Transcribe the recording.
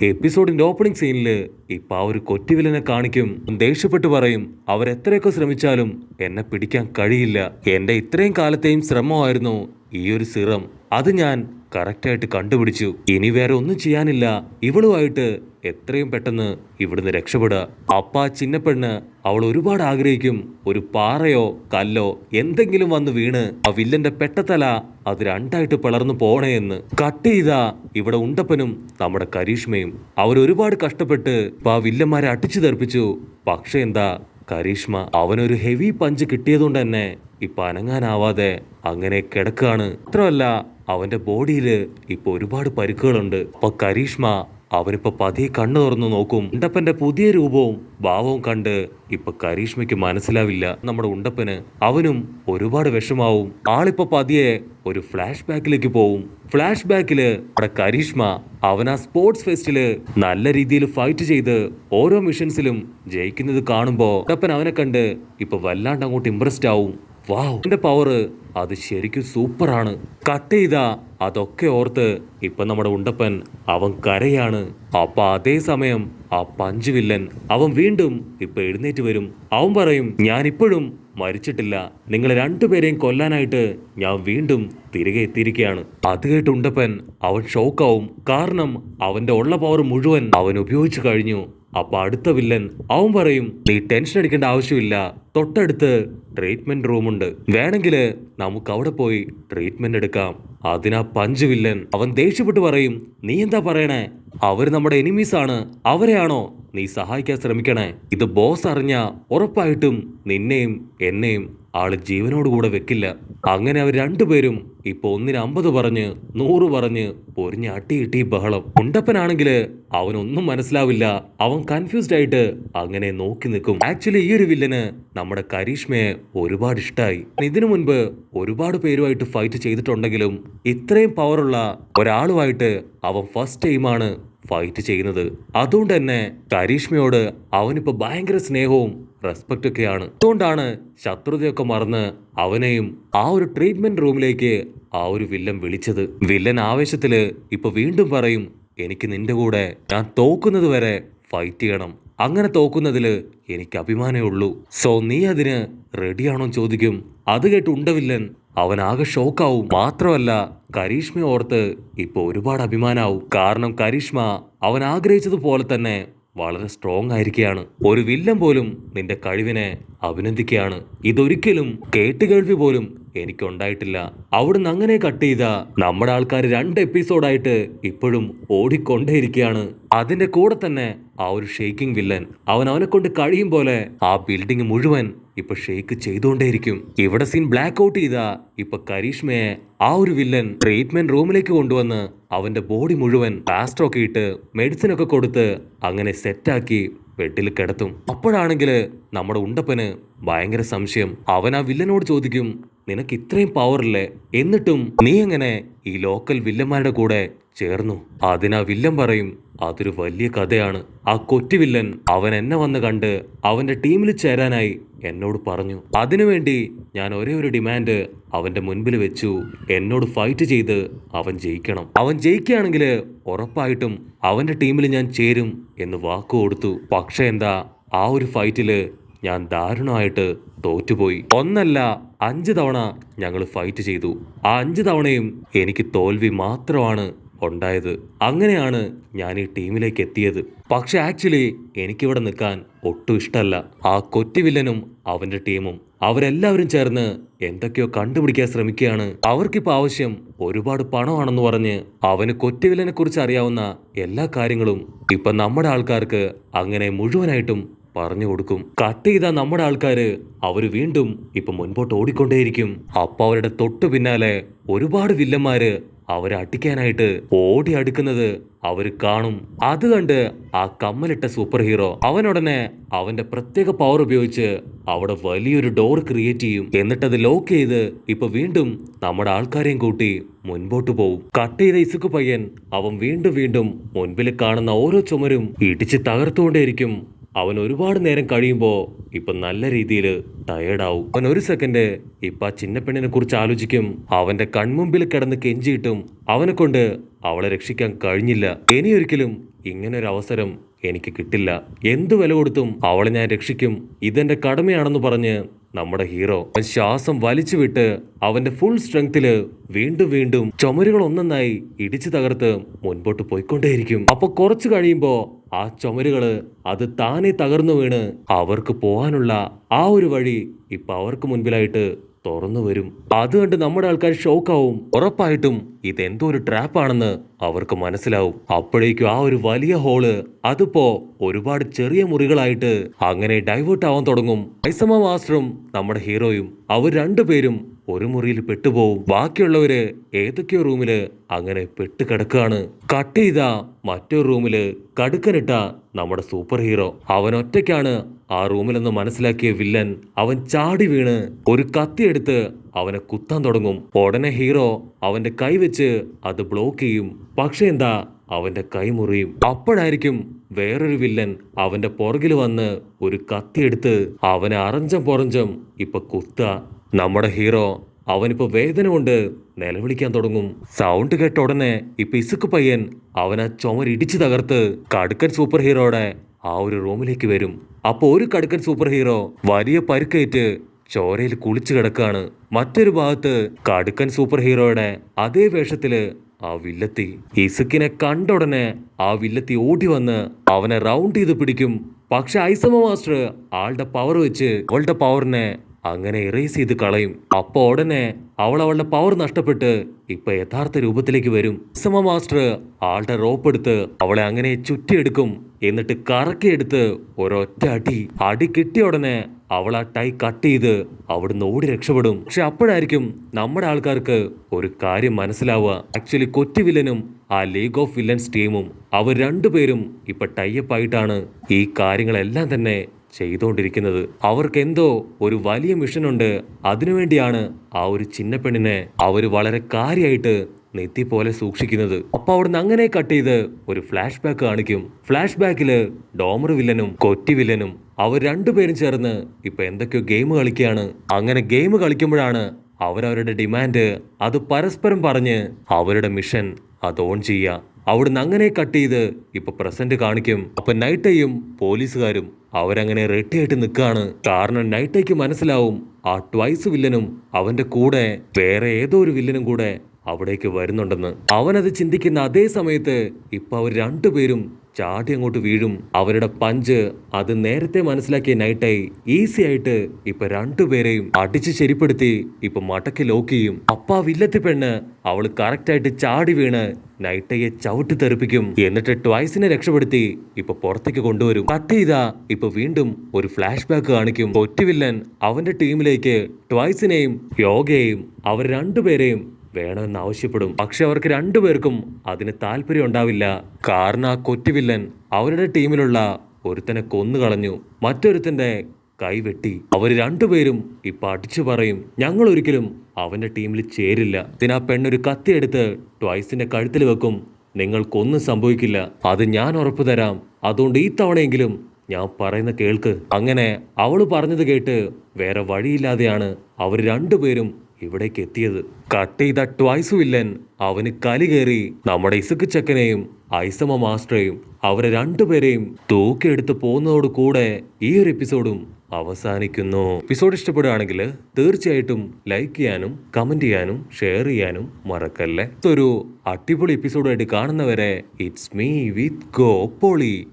എപ്പിസോഡിന്റെ opening സീനില് ഇപ്പൊ ആ ഒരു കൊറ്റിവില്ലനെ കാണിക്കും. ദേഷ്യപ്പെട്ട് പറയും, അവരെത്രയൊക്കെ ശ്രമിച്ചാലും എന്നെ പിടിക്കാൻ കഴിയില്ല. എന്റെ ഇത്രയും കാലത്തെയും ശ്രമമായിരുന്നു ഈ ഒരു സിറം. അത് ഞാൻ കറക്റ്റായിട്ട് കണ്ടുപിടിച്ചു. ഇനി വേറെ ഒന്നും ചെയ്യാനില്ല. ഇവളുമായിട്ട് എത്രയും പെട്ടെന്ന് ഇവിടുന്ന് രക്ഷപ്പെടുക. അപ്പ ആ ചിന്നപ്പെണ്ണ് അവൾ ഒരുപാട് ആഗ്രഹിക്കും ഒരു പാറയോ കല്ലോ എന്തെങ്കിലും വന്ന് വീണ് ആ വില്ലന്റെ പെട്ടത്തല അത് രണ്ടായിട്ട് പിളർന്നു പോണേ എന്ന്. കട്ട് ചെയ്താ ഇവിടെ ഉണ്ടപ്പനും നമ്മുടെ കരീഷ്മയും അവരൊരുപാട് കഷ്ടപ്പെട്ട് ആ വില്ലന്മാരെ അടിച്ചു തെറിപ്പിച്ചു. പക്ഷെ എന്താ, കരീഷ്മ അവനൊരു ഹെവി പഞ്ച് കിട്ടിയതുകൊണ്ട് തന്നെ ഇപ്പൊ അനങ്ങാനാവാതെ അങ്ങനെ കിടക്കാണ്. മാത്രമല്ല അവന്റെ ബോഡിയില് ഇപ്പൊ ഒരുപാട് പരിക്കുകളുണ്ട്. അപ്പൊ കരീഷ്മ അവനിപ്പോ പതിയെ കണ്ണു തുറന്നു നോക്കും. ഉണ്ടപ്പന്റെ പുതിയ രൂപവും ഭാവവും കണ്ട് ഇപ്പൊ കരീഷ്മയ്ക്ക് മനസ്സിലാവില്ല നമ്മുടെ ഉണ്ടപ്പന്. അവനും ഒരുപാട് വിഷമാവും. ആളിപ്പോ പതിയെ ഒരു ഫ്ലാഷ് ബാക്കിലേക്ക് പോവും. ഫ്ലാഷ് ബാക്കില് അവിടെ കരീഷ്മ അവൻ ആ സ്പോർട്സ് ഫെസ്റ്റില് നല്ല രീതിയിൽ ഫൈറ്റ് ചെയ്ത് ഓരോ മിഷൻസിലും ജയിക്കുന്നത് കാണുമ്പോ ഉണ്ടപ്പൻ അവനെ കണ്ട് ഇപ്പൊ വല്ലാണ്ട് അങ്ങോട്ട് ഇംപ്രസ്ഡ് ആവും. വാവ്, എന്റെ പവർ അത് ശരിക്കും സൂപ്പറാണ്. കട്ട് ചെയ്താ അതൊക്കെ ഓർത്ത് ഇപ്പൊ നമ്മുടെ ഉണ്ടപ്പൻ അവൻ കരയാണ്. അപ്പൊ അതേ സമയം ആ പഞ്ച് വില്ലൻ അവൻ വീണ്ടും ഇപ്പൊ എഴുന്നേറ്റ് വരും. അവൻ പറയും, ഞാൻ ഇപ്പോഴും മരിച്ചിട്ടില്ല. നിങ്ങൾ രണ്ടുപേരെയും കൊല്ലാനായിട്ട് ഞാൻ വീണ്ടും തിരികെ എത്തിയിരിക്കുകയാണ്. അത് കേട്ട് ഉണ്ടപ്പൻ അവൻ ഷോക്കാവും. കാരണം അവന്റെ ഉള്ള പവർ മുഴുവൻ അവൻ ഉപയോഗിച്ചു കഴിഞ്ഞു. അപ്പൊ അടുത്ത വില്ലൻ അവൻ പറയും, നീ ടെൻഷൻ അടിക്കേണ്ട ആവശ്യമില്ല. തൊട്ടടുത്ത് ട്രീറ്റ്മെന്റ് റൂമുണ്ട്. വേണമെങ്കിൽ നമുക്ക് അവിടെ പോയി ട്രീറ്റ്മെന്റ് എടുക്കാം. അതിനാ പഞ്ച് വില്ലൻ അവൻ ദേഷ്യപ്പെട്ട് പറയും, നീ എന്താ പറയണേ? അവര് നമ്മുടെ എനിമീസ് ആണ്. അവരെയാണോ നീ സഹായിക്കാൻ ശ്രമിക്കണേ? ഇത് ബോസ് അറിഞ്ഞ ഉറപ്പായിട്ടും നിന്നെയും എന്നെയും ആള് ജീവനോടുകൂടെ വെക്കില്ല. അങ്ങനെ അവർ രണ്ടുപേരും ഇപ്പൊ 150 പറഞ്ഞ് 100 പറഞ്ഞ് പൊരിഞ്ഞ് അട്ടിയിട്ടി ബഹളം. ഉണ്ടപ്പനാണെങ്കില് അവനൊന്നും മനസ്സിലാവില്ല. അവൻ കൺഫ്യൂസ്ഡ് ആയിട്ട് അങ്ങനെ നോക്കി നിൽക്കും. ആക്ച്വലി ഈ ഒരു വില്ലന് നമ്മുടെ കരീഷ്മയെ ഒരുപാട് ഇഷ്ടമായി. ഇതിനു മുൻപ് ഒരുപാട് പേരുമായിട്ട് ഫൈറ്റ് ചെയ്തിട്ടുണ്ടെങ്കിലും ഇത്രയും പവറുള്ള ഒരാളുമായിട്ട് അവൻ ഫസ്റ്റ് ടൈമാണ് ഫൈറ്റ് ചെയ്യുന്നത്. അതുകൊണ്ട് തന്നെ കരീഷ്മയോട് അവനിപ്പോ ഭയങ്കര സ്നേഹവും റെസ്പെക്റ്റ് ഒക്കെയാണ്. അതുകൊണ്ടാണ് ശത്രുതയൊക്കെ മറന്ന് അവനെയും ആ ഒരു ട്രീറ്റ്മെന്റ് റൂമിലേക്ക് ആ ഒരു വില്ലൻ വിളിച്ചത്. വില്ലൻ ആവേശത്തില് ഇപ്പൊ വീണ്ടും പറയും, എനിക്ക് നിന്റെ കൂടെ ഞാൻ തോക്കുന്നത് വരെ ഫൈറ്റ് ചെയ്യണം. അങ്ങനെ തോക്കുന്നതില് എനിക്ക് അഭിമാനമേ ഉള്ളൂ. സോ നീ അതിന് റെഡിയാണോ ചോദിക്കും. അത് കേട്ട് ഉണ്ടവില്ലൻ അവൻ ആകെ ഷോക്കാവും. മാത്രമല്ല കരീഷ്മ ഓർത്ത് ഇപ്പൊ ഒരുപാട് അഭിമാനാവും. കാരണം കരീഷ്മ അവൻ ആഗ്രഹിച്ചതുപോലെ തന്നെ വളരെ സ്ട്രോങ് ആയിരിക്കുകയാണ്. ഒരു വില്ലൻ പോലും നിന്റെ കഴിവിനെ അഭിനന്ദിക്കുകയാണ്. ഇതൊരിക്കലും കേട്ടുകേൾവി പോലും എനിക്കുണ്ടായിട്ടില്ല. അവിടുന്ന് അങ്ങനെ കട്ട് ചെയ്ത നമ്മുടെ ആൾക്കാർ 2 എപ്പിസോഡായിട്ട് ഇപ്പോഴും ഓടിക്കൊണ്ടേയിരിക്കുകയാണ്. അതിന്റെ കൂടെ തന്നെ ആ ഒരു ഷെയ്ക്കിംഗ് വില്ലൻ അവനെ കൊണ്ട് കഴിയും പോലെ ആ ബിൽഡിംഗ് മുഴുവൻ ഇപ്പൊ ഷെയ്ക്ക് ചെയ്തുകൊണ്ടേയിരിക്കും. ഇവിടെ സീൻ ബ്ലാക്ക് ഔട്ട് ചെയ്ത ഇപ്പൊ കരീഷ്മയെ ആ ഒരു വില്ലൻ ട്രീറ്റ്മെന്റ് റൂമിലേക്ക് കൊണ്ടുവന്ന് അവന്റെ ബോഡി മുഴുവൻ പ്ലാസ്റ്റർ ഒക്കെ ഇട്ട് മെഡിസിൻ ഒക്കെ കൊടുത്ത് അങ്ങനെ സെറ്റാക്കി ബെഡിൽ കിടത്തും. അപ്പോഴാണെങ്കില് നമ്മുടെ ഉണ്ടപ്പന് ഭയങ്കര സംശയം. അവൻ ആ വില്ലനോട് ചോദിക്കും, നിനക്ക് ഇത്രയും പവറില്ലേ, എന്നിട്ടും നീ എങ്ങനെ ഈ ലോക്കൽ വില്ലന്മാരുടെ കൂടെ ചേർന്നു? അതിനാ വില്ലൻ പറയും, അതൊരു വലിയ കഥയാണ്. ആ കൊറ്റി വില്ലൻ അവൻ എന്നെ വന്ന് കണ്ട് അവന്റെ ടീമിൽ ചേരാനായി എന്നോട് പറഞ്ഞു. അതിനുവേണ്ടി ഞാൻ ഒരേ ഒരു ഡിമാൻഡ് അവന്റെ മുൻപിൽ വെച്ചു. എന്നോട് ഫൈറ്റ് ചെയ്ത് അവൻ ജയിക്കണം. അവൻ ജയിക്കുകയാണെങ്കിൽ ഉറപ്പായിട്ടും അവന്റെ ടീമിൽ ഞാൻ ചേരും എന്ന് വാക്കു കൊടുത്തു. പക്ഷെ എന്താ, ആ ഒരു ഫൈറ്റില് ഞാൻ ദാരുണമായിട്ട് തോറ്റുപോയി. 1 അല്ല 5 തവണ ഞങ്ങൾ ഫൈറ്റ് ചെയ്തു. ആ 5 തവണയും എനിക്ക് തോൽവി മാത്രമാണ് ഉണ്ടായത്. അങ്ങനെയാണ് ഞാൻ ഈ ടീമിലേക്ക് എത്തിയത്. പക്ഷെ ആക്ച്വലി എനിക്കിവിടെ നിൽക്കാൻ ഒട്ടും ഇഷ്ടമല്ല. ആ കൊറ്റി വില്ലനും അവന്റെ ടീമും അവരെല്ലാവരും ചേർന്ന് എന്തൊക്കെയോ കണ്ടുപിടിക്കാൻ ശ്രമിക്കുകയാണ്. അവർക്കിപ്പോ ആവശ്യം ഒരുപാട് പണമാണെന്ന് പറഞ്ഞ് അവന് കൊറ്റി വില്ലനെ കുറിച്ച് അറിയാവുന്ന എല്ലാ കാര്യങ്ങളും ഇപ്പൊ നമ്മുടെ ആൾക്കാർക്ക് അങ്ങനെ മുഴുവനായിട്ടും പറഞ്ഞു കൊടുക്കും. കട്ട് ചെയ്ത നമ്മുടെ ആൾക്കാര് അവര് വീണ്ടും ഇപ്പൊ മുൻപോട്ട് ഓടിക്കൊണ്ടേയിരിക്കും. അപ്പൊ അവരുടെ തൊട്ടു പിന്നാലെ ഒരുപാട് വില്ലന്മാര് അവരെ അടിക്കാനായിട്ട് ഓടി അടുക്കുന്നത് അവര് കാണും. അത് കണ്ട് ആ കമ്മലിട്ട സൂപ്പർ ഹീറോ അവനുടനെ അവന്റെ പ്രത്യേക പവർ ഉപയോഗിച്ച് അവിടെ വലിയൊരു ഡോർ ക്രിയേറ്റ് ചെയ്യും. എന്നിട്ടത് ലോക്ക് ചെയ്ത് ഇപ്പൊ വീണ്ടും നമ്മുടെ ആൾക്കാരെയും കൂട്ടി മുൻപോട്ട് പോവും. കട്ട് ചെയ്ത ഇസുക്ക് പയ്യൻ അവൻ വീണ്ടും വീണ്ടും മുൻപിൽ കാണുന്ന ഓരോ ചുമരും ഇടിച്ച് തകർത്തുകൊണ്ടേയിരിക്കും. അവൻ ഒരുപാട് നേരം കഴിയുമ്പോൾ ഇപ്പൊ നല്ല രീതിയിൽ ടയേർഡാവും. അവൻ ഒരു സെക്കൻഡ് ഇപ്പൊ ആ ചിന്നപ്പെണ്ണിനെ കുറിച്ച് ആലോചിക്കും. അവന്റെ കൺമുമ്പിൽ കിടന്ന് കെഞ്ചിയിട്ടും അവനെ കൊണ്ട് അവളെ രക്ഷിക്കാൻ കഴിഞ്ഞില്ല. ഇനിയൊരിക്കലും ഇങ്ങനൊരു അവസരം എനിക്ക് കിട്ടില്ല. എന്തു വില കൊടുത്തും അവളെ ഞാൻ രക്ഷിക്കും. ഇതെന്റെ കടമയാണെന്ന് പറഞ്ഞ് നമ്മുടെ ഹീറോ ശ്വാസം വലിച്ചു വിട്ട് അവന്റെ ഫുൾ സ്ട്രെങ്തില് വീണ്ടും വീണ്ടും ചുമരുകൾ ഒന്നൊന്നായി ഇടിച്ചു തകർത്ത് മുൻപോട്ട് പോയിക്കൊണ്ടേയിരിക്കും. അപ്പൊ കുറച്ചു കഴിയുമ്പോ ആ ചുമരുകള് അത് താനെ തകർന്നു വീണ് അവർക്ക് പോകാനുള്ള ആ ഒരു വഴി ഇപ്പൊ അവർക്ക് മുൻപിലായിട്ട് തുറന്നു വരും. അത് കണ്ട് നമ്മുടെ ആൾക്കാർ ഷോക്കാവും. ഉറപ്പായിട്ടും ഇതെന്തോ ഒരു ട്രാപ്പാണെന്ന് അവർക്ക് മനസ്സിലാവും. അപ്പോഴേക്കും ആ ഒരു വലിയ ഹോള് അതിപ്പോ ഒരുപാട് ചെറിയ മുറികളായിട്ട് അങ്ങനെ ഡൈവേർട്ട് ആവാൻ തുടങ്ങും. ഐസമ മാസ്റ്ററും നമ്മുടെ ഹീറോയും അവർ രണ്ടുപേരും ഒരു മുറിയിൽ പെട്ടുപോകും. ബാക്കിയുള്ളവര് ഏതൊക്കെയോ റൂമില് അങ്ങനെ പെട്ടുകിടക്കുകയാണ്. കട്ട് ചെയ്ത മറ്റൊരു റൂമില് കടുക്കനിട്ട നമ്മുടെ സൂപ്പർ ഹീറോ അവൻ ഒറ്റയ്ക്കാണ് ആ റൂമിലെന്ന് മനസ്സിലാക്കിയ വില്ലൻ അവൻ ചാടി വീണ് ഒരു കത്തിയെടുത്ത് അവനെ കുത്താൻ തുടങ്ങും. ഉടനെ ഹീറോ അവന്റെ കൈ വെച്ച് അത് ബ്ലോക്ക് ചെയ്യും. പക്ഷെ എന്താ അവന്റെ കൈ മുറിയും. അപ്പോഴായിരിക്കും വേറൊരു വില്ലൻ അവന്റെ പുറകിൽ വന്ന് ഒരു കത്തിയെടുത്ത് അവനെ അറഞ്ചം പൊറഞ്ചം ഇപ്പൊ കുത്ത. നമ്മുടെ ഹീറോ അവനിപ്പോ വേദന കൊണ്ട് നിലവിളിക്കാൻ തുടങ്ങും. സൗണ്ട് കേട്ട ഉടനെ ഇപ്പൊ ഇസുക്ക് പയ്യൻ അവനെ ചുമരിടിച്ചു തകർത്ത് കടുക്കൻ സൂപ്പർ ഹീറോയുടെ ആ ഒരു റൂമിലേക്ക് വരും. അപ്പൊ ഒരു കടുക്കൻ സൂപ്പർ ഹീറോ വലിയ പരിക്കേറ്റ് ചോരയിൽ കുളിച്ചു കിടക്കാണ്. മറ്റൊരു ഭാഗത്ത് കടുക്കൻ സൂപ്പർ ഹീറോയുടെ അതേ വേഷത്തില് ആ വില്ലത്തി ഇസുക്കിനെ കണ്ട ഉടനെ ആ വില്ലത്തി ഓടി വന്ന് അവനെ റൗണ്ട് ചെയ്ത് പിടിക്കും. പക്ഷെ ഐസമ മാസ്റ്റർ ആളുടെ പവർ വെച്ച് അവളുടെ പവറിനെ അങ്ങനെ ഇറേസ് ചെയ്ത് കളയും. അപ്പൊ ഉടനെ അവളുടെ പവർ നഷ്ടപ്പെട്ട് ഇപ്പൊ യഥാർത്ഥ രൂപത്തിലേക്ക് വരും. ഐസമ മാസ്റ്റർ ആളുടെ റോപ്പ് എടുത്ത് അവളെ അങ്ങനെ ചുറ്റിയെടുക്കും. എന്നിട്ട് കറക്കിയെടുത്ത് ഒരൊറ്റ അടി കിട്ടിയ ഉടനെ അവൾ ആ ടൈ കട്ട് ചെയ്ത് അവിടുന്ന് ഓടി രക്ഷപ്പെടും. പക്ഷെ അപ്പോഴായിരിക്കും നമ്മുടെ ആൾക്കാർക്ക് ഒരു കാര്യം മനസ്സിലാവുക. ആക്ച്വലി കൊറ്റി വില്ലനും ആ ലീഗ് ഓഫ് വില്ലൻസ് ടീമും അവർ രണ്ടുപേരും ഇപ്പൊ ടൈപ്പ് ആയിട്ടാണ് ഈ കാര്യങ്ങളെല്ലാം തന്നെ ചെയ്തുകൊണ്ടിരിക്കുന്നത്. അവർക്ക് എന്തോ ഒരു വലിയ മിഷൻ ഉണ്ട്. അതിനുവേണ്ടിയാണ് ആ ഒരു ചിന്ന പെണ്ണിനെ അവർ വളരെ കാര്യമായിട്ട് നെത്തി പോലെ സൂക്ഷിക്കുന്നത്. അപ്പൊ അവിടുന്ന് അങ്ങനെ കട്ട് ചെയ്ത് ഒരു ഫ്ലാഷ് ബാക്ക് കാണിക്കും. ഫ്ലാഷ് ബാക്കില് ഡോമർ വില്ലനും കൊറ്റി വില്ലനും അവർ രണ്ടുപേരും ചേർന്ന് ഇപ്പൊ എന്തൊക്കെയോ ഗെയിം കളിക്കുകയാണ്. അങ്ങനെ ഗെയിം കളിക്കുമ്പോഴാണ് അവരവരുടെ ഡിമാൻഡ് അത് പരസ്പരം പറഞ്ഞ് അവരുടെ മിഷൻ അത് ഓൺ ചെയ്യുക. അവിടുന്ന് അങ്ങനെ കട്ട് ചെയ്ത് ഇപ്പൊ പ്രസന്റ് കാണിക്കും. അപ്പൊ നൈറ്റയും പോലീസുകാരും അവരങ്ങനെ റെഡിയായിട്ട് നിൽക്കുകയാണ്. കാരണം നൈറ്റയ്ക്ക് മനസ്സിലാവും ആ ട്വൈസ് വില്ലനും അവന്റെ കൂടെ വേറെ ഏതോ ഒരു വില്ലനും കൂടെ അവിടേക്ക് വരുന്നുണ്ടെന്ന്. അവനത് ചിന്തിക്കുന്ന അതേ സമയത്ത് ഇപ്പൊ അവർ രണ്ടുപേരും ചാടി അങ്ങോട്ട് വീഴും. അവരുടെ പഞ്ച് അത് നേരത്തെ മനസ്സിലാക്കിയ നൈറ്റായി ഈസി ആയിട്ട് ഇപ്പൊ രണ്ടുപേരെയും അടിച്ച് ശരിപ്പെടുത്തി ഇപ്പൊ മടക്കി ലോക്ക് ചെയ്യും. അപ്പ വില്ലത്തി പെണ്ണ് അവള് കറക്റ്റായിട്ട് ചാടി വീണ് നൈറ്റയെ ചവിട്ടി തെറിപ്പിക്കും. എന്നിട്ട് ട്വൈസിനെ രക്ഷപ്പെടുത്തി ഇപ്പൊ പുറത്തേക്ക് കൊണ്ടുവരും. കട്ട് ചെയ്താ ഇപ്പൊ വീണ്ടും ഒരു ഫ്ലാഷ് ബാക്ക് കാണിക്കും. ഒറ്റ വില്ലൻ അവന്റെ ടീമിലേക്ക് ട്വൈസിനെയും യോഗയെയും അവർ രണ്ടുപേരെയും വേണമെന്ന് ആവശ്യപ്പെടും. പക്ഷെ അവർക്ക് രണ്ടുപേർക്കും അതിന് താല്പര്യം ഉണ്ടാവില്ല. കാരണം ആ കൊറ്റുവില്ലൻ അവരുടെ ടീമിലുള്ള ഒരുത്തനെ കൊന്നു കളഞ്ഞു, മറ്റൊരുത്തന്റെ കൈവെട്ടി. അവര് രണ്ടുപേരും ഇപ്പൊ അടിച്ചു പറയും, ഞങ്ങൾ ഒരിക്കലും അവന്റെ ടീമിൽ ചേരില്ല. ഇതിനാ പെണ്ണൊരു കത്തിയെടുത്ത് ട്വൈസിന്റെ കഴുത്തിൽ വെക്കും. നിങ്ങൾക്കൊന്നും സംഭവിക്കില്ല, അത് ഞാൻ ഉറപ്പു തരാം. അതുകൊണ്ട് ഈ തവണയെങ്കിലും ഞാൻ പറയുന്ന കേൾക്ക്. അങ്ങനെ അവള് പറഞ്ഞത് കേട്ട് വേറെ വഴിയില്ലാതെയാണ് അവർ രണ്ടുപേരും ഇവിടേക്ക് എത്തിയത്. കട്ട് ചെയ്ത ട്വൈസ് വില്ലൻ അവന് കലി കയറി നമ്മുടെ ഇസുക്ക് ചെക്കനെയും ഐസമ മാസ്റ്ററെയും അവരെ രണ്ടുപേരെയും തൂക്കിയെടുത്ത് പോകുന്നതോട് കൂടെ ഈ ഒരു എപ്പിസോഡും അവസാനിക്കുന്നു. എപ്പിസോഡ് ഇഷ്ടപ്പെടുകയാണെങ്കിൽ തീർച്ചയായിട്ടും ലൈക്ക് ചെയ്യാനും കമന്റ് ചെയ്യാനും ഷെയർ ചെയ്യാനും മറക്കല്ലേ. ഒരു അടിപൊളി എപ്പിസോഡായിട്ട് കാണുന്നവരെ ഇറ്റ്സ് മീ വിത്ത് ഗോപോളി.